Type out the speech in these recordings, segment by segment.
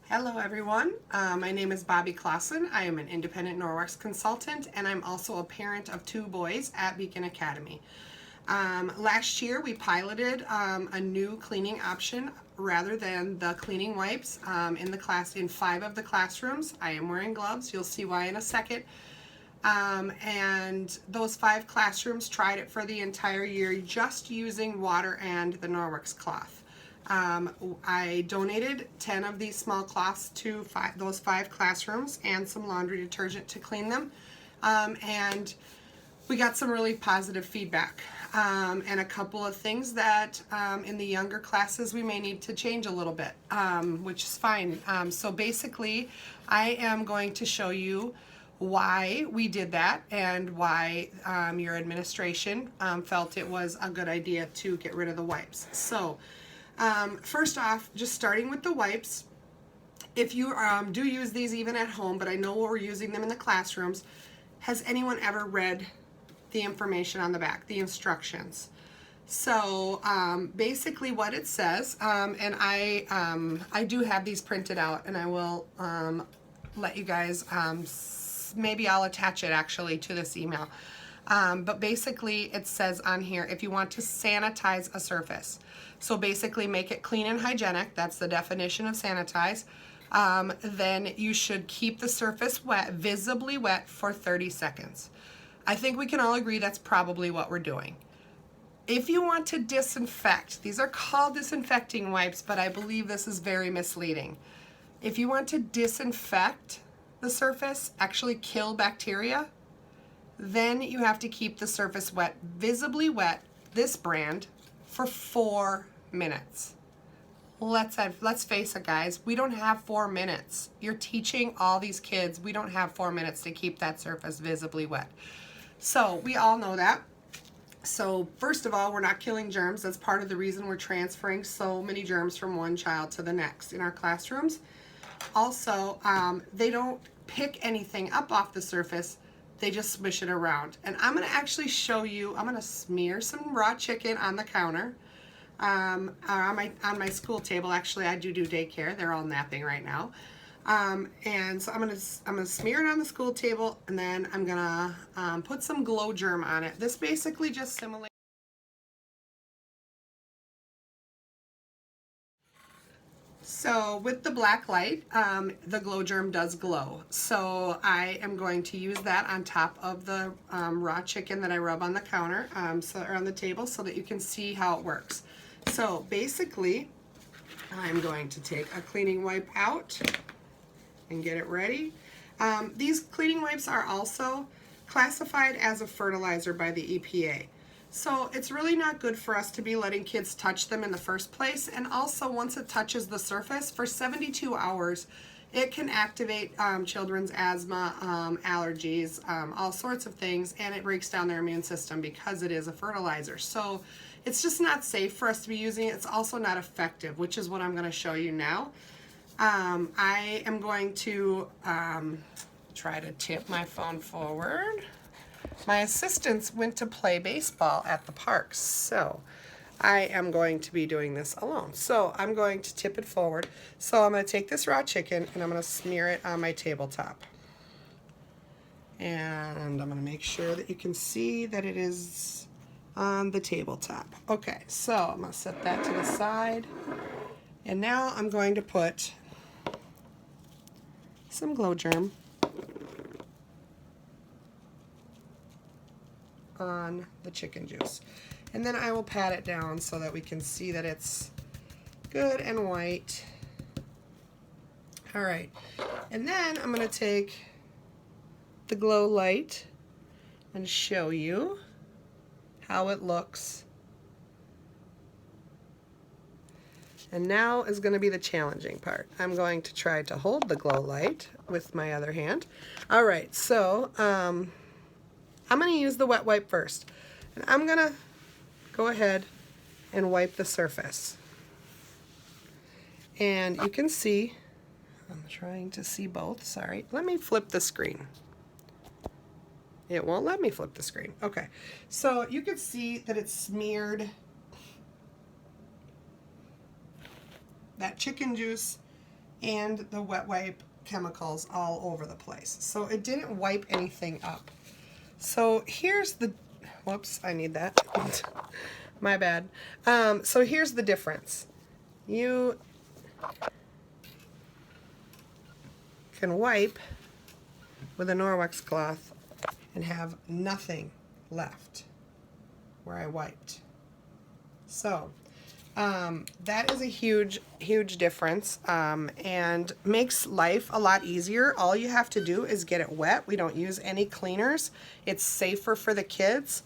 Hello everyone, my name is Bobby Clausen. I am an independent Norwex consultant and I'm also a parent of 2 boys at Beacon Academy. Last year we piloted a new cleaning option rather than the cleaning wipes in 5 of the classrooms. I am wearing gloves, you'll see why in a second. And those 5 classrooms tried it for the entire year just using water and the Norwex cloth. I donated 10 of these small cloths to those 5 classrooms and some laundry detergent to clean them. And we got some really positive feedback and a couple of things that in the younger classes we may need to change a little bit, which is fine. So basically, I am going to show you why we did that and why your administration felt it was a good idea to get rid of the wipes. So first off, just starting with the wipes, if you do use these even at home, but I know we're using them in the classrooms, has anyone ever read the information on the back, the instructions? So basically what it says, and I do have these printed out, and I will let you guys, maybe I'll attach it actually to this email. But basically it says on here, if you want to sanitize a surface, so basically make it clean and hygienic, that's the definition of sanitize, then you should keep the surface wet, visibly wet for 30 seconds. I think we can all agree that's probably what we're doing. If you want to disinfect, these are called disinfecting wipes, but I believe this is very misleading. If you want to disinfect the surface, actually kill bacteria, then you have to keep the surface wet, visibly wet, this brand, for 4 minutes. Let's face it, guys, we don't have 4 minutes. You're teaching all these kids, we don't have 4 minutes to keep that surface visibly wet. So we all know that. So first of all, we're not killing germs. That's part of the reason we're transferring so many germs from one child to the next in our classrooms. Also, they don't pick anything up off the surface, they just swish it around. And I'm gonna actually show you, I'm gonna smear some raw chicken on the counter, on my school table. Actually, I do daycare, they're all napping right now. And so I'm gonna smear it on the school table, and then I'm gonna put some Glow Germ on it. This basically just simulates. So with the black light, the Glow Germ does glow. So I am going to use that on top of the raw chicken that I rub on the counter, or on the table, so that you can see how it works. So basically, I'm going to take a cleaning wipe out and get it ready. These cleaning wipes are also classified as a fertilizer by the EPA. So it's really not good for us to be letting kids touch them in the first place. And also, once it touches the surface, for 72 hours, it can activate children's asthma, allergies, all sorts of things, and it breaks down their immune system because it is a fertilizer. So it's just not safe for us to be using it. It's also not effective, which is what I'm going to show you now. I am going to try to tip my phone forward. My assistants went to play baseball at the park, so I am going to be doing this alone. So I'm going to tip it forward. So I'm going to take this raw chicken and I'm going to smear it on my tabletop. And I'm going to make sure that you can see that it is on the tabletop. Okay, so I'm going to set that to the side. And now I'm going to put some Glow Germ on the chicken juice. And then I will pat it down so that we can see that it's good and white. All right, and then I'm going to take the Glow Light and show you how it looks. And now is going to be the challenging part. I'm going to try to hold the Glow Light with my other hand. All right, so I'm going to use the wet wipe first. And I'm going to go ahead and wipe the surface. And you can see, I'm trying to see both, sorry. Let me flip the screen. It won't let me flip the screen. Okay, so you can see that it's smeared that chicken juice and the wet wipe chemicals all over the place. So it didn't wipe anything up. So here's the, whoops, I need that. My bad. So here's the difference. You can wipe with a Norwex cloth and have nothing left where I wiped. So that is a huge difference, and makes life a lot easier. All you have to do is get it wet. We don't use any cleaners. It's safer for the kids.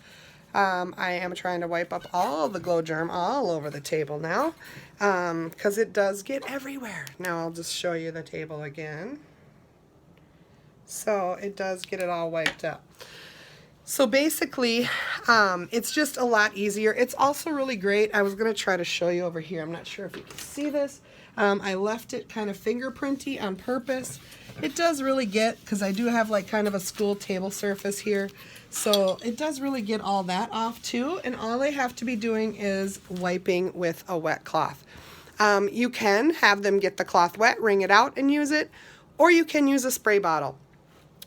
I am trying to wipe up all the Glow Germ all over the table now, because it does get everywhere. Now I'll just show you the table again. So it does get it all wiped up. So basically, it's just a lot easier. It's also really great. I was going to try to show you over here. I'm not sure if you can see this. I left it kind of fingerprinty on purpose. It does really get, because I do have like kind of a school table surface here. So it does really get all that off too. And all I have to be doing is wiping with a wet cloth. You can have them get the cloth wet, wring it out and use it. Or you can use a spray bottle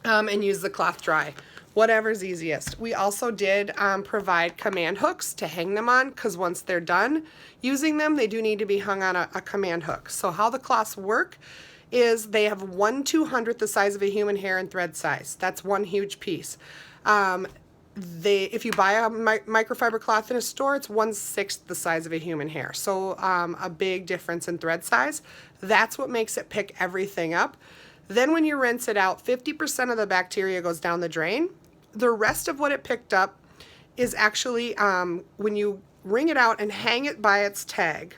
and use the cloth dry. Whatever's easiest. We also did provide command hooks to hang them on, because once they're done using them, they do need to be hung on a command hook. So how the cloths work is they have 1/200th the size of a human hair in thread size. That's one huge piece. If you buy a microfiber cloth in a store, it's 1/6 the size of a human hair. So a big difference in thread size. That's what makes it pick everything up. Then when you rinse it out, 50% of the bacteria goes down the drain. The rest of what it picked up is actually when you wring it out and hang it by its tag.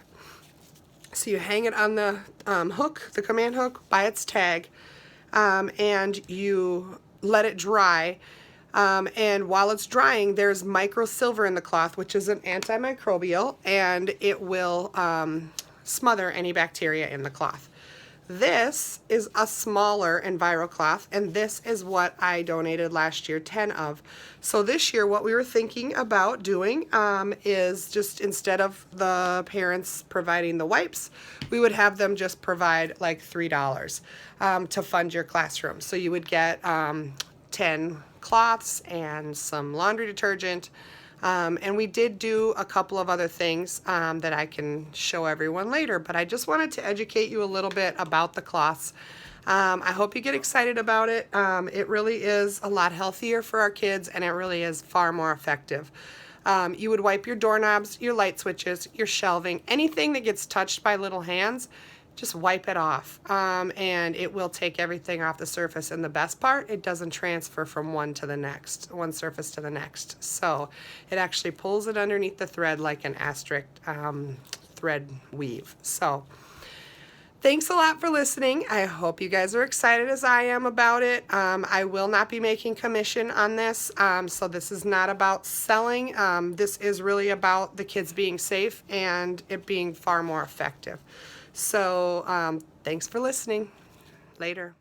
So you hang it on the hook, the command hook, by its tag, and you let it dry. And while it's drying, there's microsilver in the cloth, which is an antimicrobial, and it will smother any bacteria in the cloth. This is a smaller EnviroCloth, and this is what I donated last year, 10 of. So this year what we were thinking about doing is just, instead of the parents providing the wipes, we would have them just provide like $3 to fund your classroom. So you would get 10 cloths and some laundry detergent. And we did do a couple of other things that I can show everyone later, but I just wanted to educate you a little bit about the cloths. I hope you get excited about it. It really is a lot healthier for our kids, and it really is far more effective. You would wipe your doorknobs, your light switches, your shelving, anything that gets touched by little hands. Just wipe it off, and it will take everything off the surface. And the best part, it doesn't transfer from one surface to the next. So it actually pulls it underneath the thread like an asterisk thread weave. So thanks a lot for listening. I hope you guys are excited as I am about it. I will not be making commission on this, so this is not about selling. This is really about the kids being safe and it being far more effective. So thanks for listening. Later.